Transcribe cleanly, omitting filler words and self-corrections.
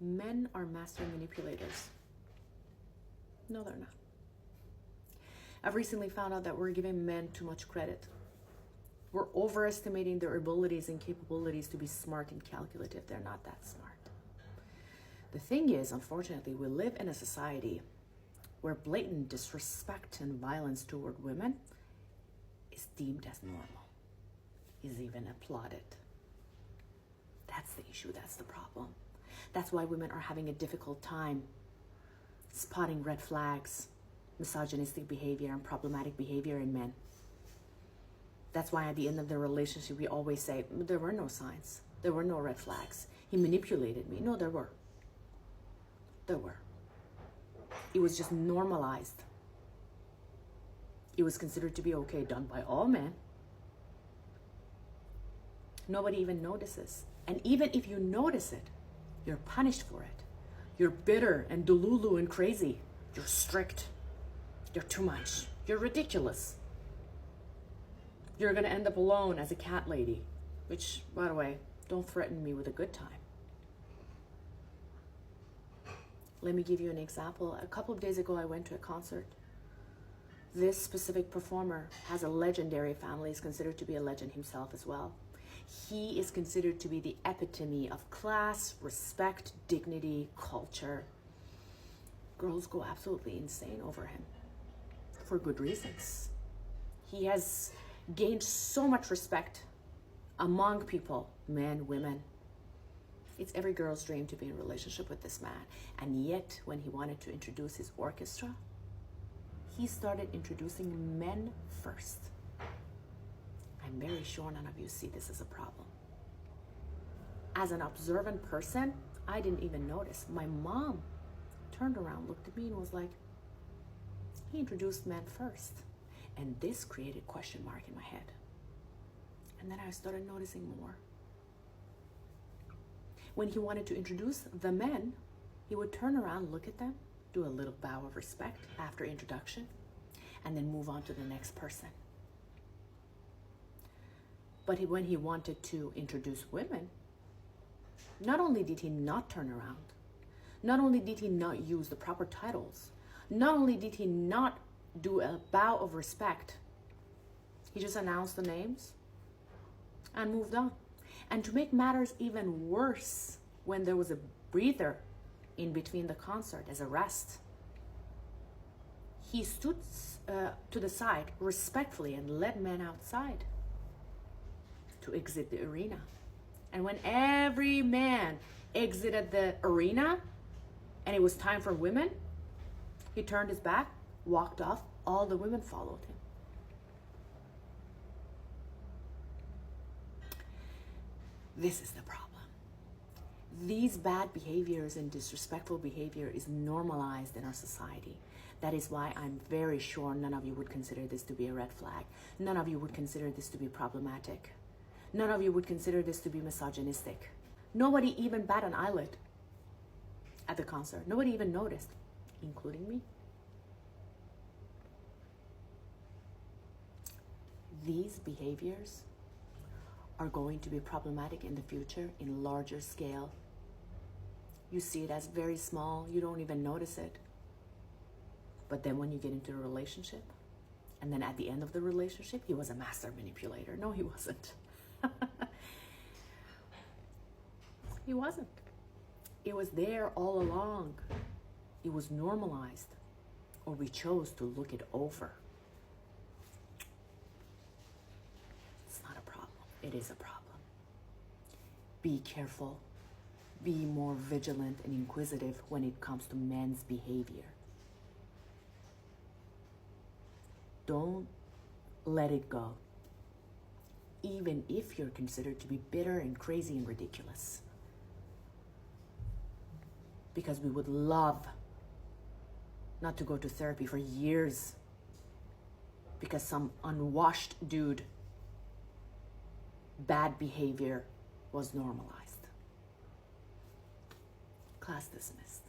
Men are master manipulators. No, they're not. I've recently found out that we're giving men too much credit. We're overestimating their abilities and capabilities to be smart and calculative. They're not that smart. The thing is, unfortunately, we live in a society where blatant disrespect and violence toward women is deemed as normal, is even applauded. That's the issue, that's the problem. That's why women are having a difficult time spotting red flags, misogynistic behavior, and problematic behavior in men. That's why at the end of the relationship, we always say, there were no signs. There were no red flags. He manipulated me. No, there were. There were. It was just normalized. It was considered to be okay, done by all men. Nobody even notices. And even if you notice it, you're punished for it. You're bitter and delulu and crazy. You're strict. You're too much. You're ridiculous. You're going to end up alone as a cat lady, which, by the way, don't threaten me with a good time. Let me give you an example. A couple of days ago, I went to a concert. This specific performer has a legendary family. He's considered to be a legend himself as well. He is considered to be the epitome of class, respect, dignity, culture. Girls go absolutely insane over him for good reasons. He has gained so much respect among people, men, women. It's every girl's dream to be in a relationship with this man. And yet, when he wanted to introduce his orchestra, he started introducing men first. I'm very sure none of you see this as a problem. As an observant person, I didn't even notice. My mom turned around, looked at me, and was like, he introduced men first. And this created a question mark in my head. And then I started noticing more. When he wanted to introduce the men, he would turn around, look at them, do a little bow of respect after introduction, and then move on to the next person. But when he wanted to introduce women, not only did he not turn around, not only did he not use the proper titles, not only did he not do a bow of respect, he just announced the names and moved on. And to make matters even worse, when there was a breather in between the concert as a rest, he stood to the side respectfully and led men outside to exit the arena. And when every man exited the arena and it was time for women, he turned his back, walked off, all the women followed him. This is the problem. These bad behaviors and disrespectful behavior is normalized in our society. That is why I'm very sure none of you would consider this to be a red flag. None of you would consider this to be problematic. None of you would consider this to be misogynistic. Nobody even bat an eyelid at the concert. Nobody even noticed, including me. These behaviors are going to be problematic in the future in larger scale. You see it as very small, you don't even notice it. But then when you get into a relationship, and then at the end of the relationship, he was a master manipulator. No, he wasn't. He wasn't. It was there all along. It was normalized, or we chose to look it over. It's not a problem. It is a problem. Be careful. Be more vigilant and inquisitive when it comes to men's behavior. Don't let it go, even if you're considered to be bitter and crazy and ridiculous. Because we would love not to go to therapy for years because some unwashed dude, bad behavior was normalized. Class dismissed.